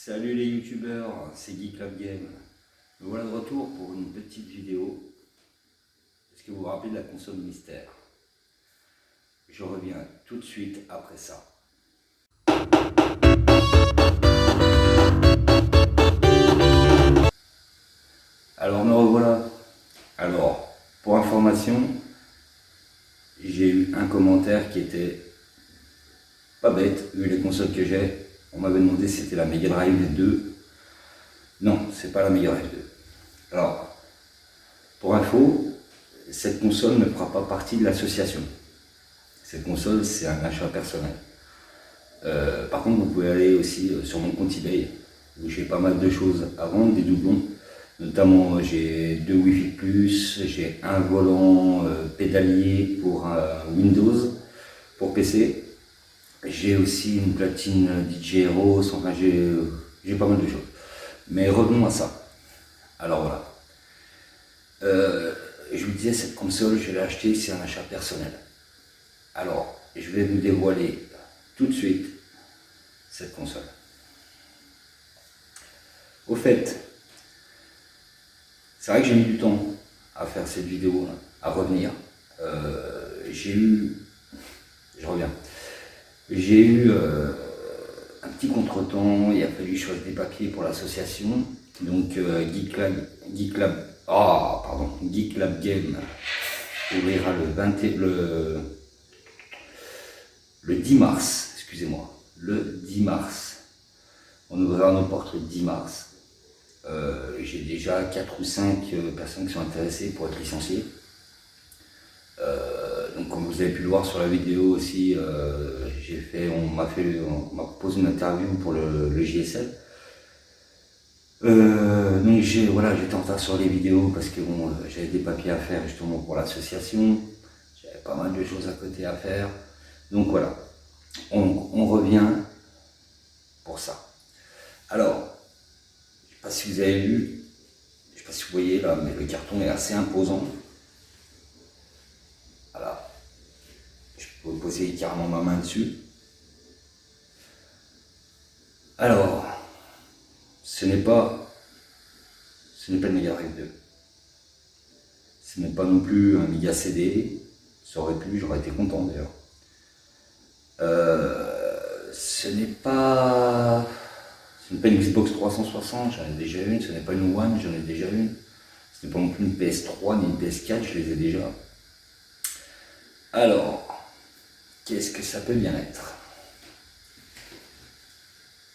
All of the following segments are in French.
Salut les youtubeurs, c'est Geek Club Game. Me voilà de retour pour une petite vidéo. Est-ce que vous vous rappelez de la console mystère? Je reviens tout de suite après ça. Alors me revoilà. Alors, pour information, j'ai eu un commentaire qui était pas bête, vu les consoles que j'ai. On m'avait demandé si c'était la Mega Drive 2. Non, c'est pas la Mega Drive 2. Alors, pour info, cette console ne fera pas partie de l'association. Cette console, c'est un achat personnel. Par contre, vous pouvez aller aussi sur mon compte eBay, où j'ai pas mal de choses à vendre, des doublons. Notamment, j'ai 2 Wi-Fi+, j'ai un volant pédalier pour Windows, pour PC. J'ai aussi une platine DJ Hero, enfin j'ai pas mal de choses. Mais revenons à ça. Alors voilà. Je vous disais, cette console, je l'ai achetée, c'est un achat personnel. Alors, je vais vous dévoiler tout de suite cette console. Au fait, c'est vrai que j'ai mis du temps à faire cette vidéo, à revenir. Je reviens. J'ai eu un petit contretemps, il a fallu que je fasse des papiers pour l'association. Donc Geek Club Game ouvrira le 10 mars, excusez-moi, le 10 mars. On ouvrira nos portes le 10 mars. J'ai déjà 4 ou 5 personnes qui sont intéressées pour être licenciées. Donc comme vous avez pu le voir sur la vidéo aussi, on m'a proposé une interview pour le JSL. Donc j'étais en retard sur les vidéos parce que bon, j'avais des papiers à faire justement pour l'association. J'avais pas mal de choses à côté à faire. Donc voilà, on revient pour ça. Alors, je sais pas si vous avez vu, je sais pas si vous voyez là, mais le carton est assez imposant. Voilà. Je peux poser carrément ma main dessus. Alors, ce n'est pas le Mega Drive 2. Ce n'est pas non plus un Mega CD. Ça aurait pu, j'aurais été content d'ailleurs. Ce n'est pas une Xbox 360, j'en ai déjà une. Ce n'est pas une One, j'en ai déjà une. Ce n'est pas non plus une PS3 ni une PS4, je les ai déjà. Alors, qu'est-ce que ça peut bien être?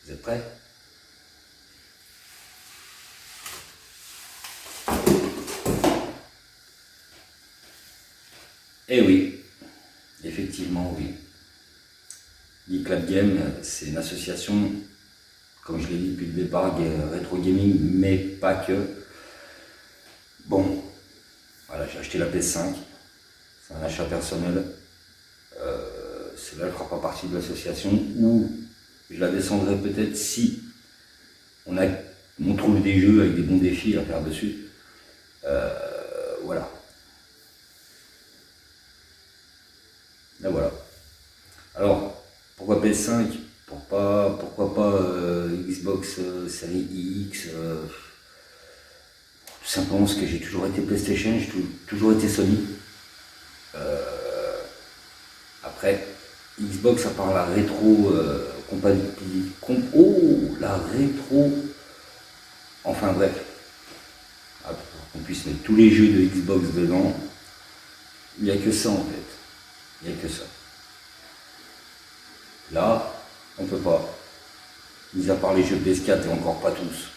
Vous êtes prêts? Eh oui, effectivement oui. Geek Club Game, c'est une association, comme je l'ai dit depuis le départ, rétro gaming, mais pas que. Bon, voilà, j'ai acheté la PS5, c'est un achat personnel. Celle-là ne fera pas partie de l'association, ou je la descendrai peut-être si on trouve des jeux avec des bons défis à faire dessus. Voilà. Là voilà. Alors, pourquoi PS5? Pourquoi pas Xbox série X? Tout simplement parce que j'ai toujours été PlayStation, j'ai toujours été Sony. Après, Xbox, à part la rétro compatibilité, la rétro, enfin bref, pour qu'on puisse mettre tous les jeux de Xbox dedans, il n'y a que ça en fait. Il n'y a que ça. Là, on peut pas. Mis à part les jeux PS4 et encore pas tous.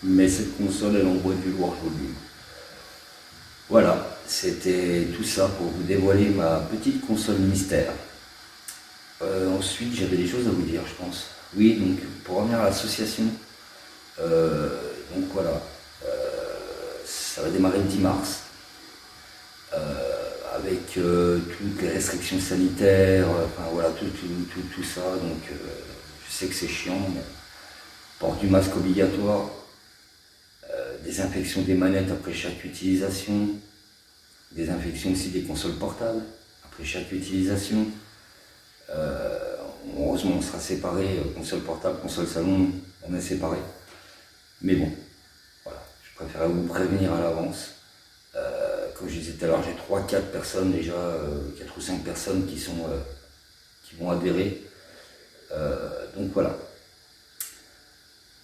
Mais cette console, elle envoie du lourd, je vous le dis. Voilà, c'était tout ça pour vous dévoiler ma petite console mystère. Ensuite, j'avais des choses à vous dire, je pense. Oui, donc pour revenir à l'association, donc voilà, ça va démarrer le 10 mars. Avec toutes les restrictions sanitaires, enfin voilà, tout ça, donc je sais que c'est chiant, mais port du masque obligatoire, désinfection des manettes après chaque utilisation, désinfection aussi des consoles portables après chaque utilisation. heureusement, on sera séparés, console portable, console salon, on est séparés. Mais bon, voilà, je préférais vous prévenir à l'avance. Comme je disais tout à l'heure, j'ai 3-4 personnes déjà, 4 ou 5 personnes qui vont adhérer. Donc voilà.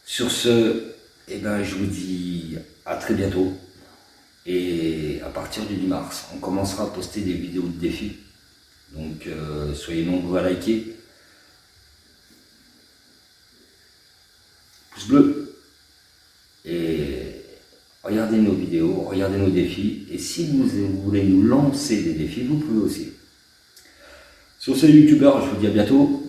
Sur ce, eh ben, je vous dis à très bientôt. Et à partir du 10 mars, on commencera à poster des vidéos de défis. Donc soyez nombreux à liker. Pouce bleu. Et regardez nos vidéos, regardez nos défis. Et si vous voulez nous lancer des défis, vous pouvez aussi. Sur ce, youtubeurs, je vous dis à bientôt.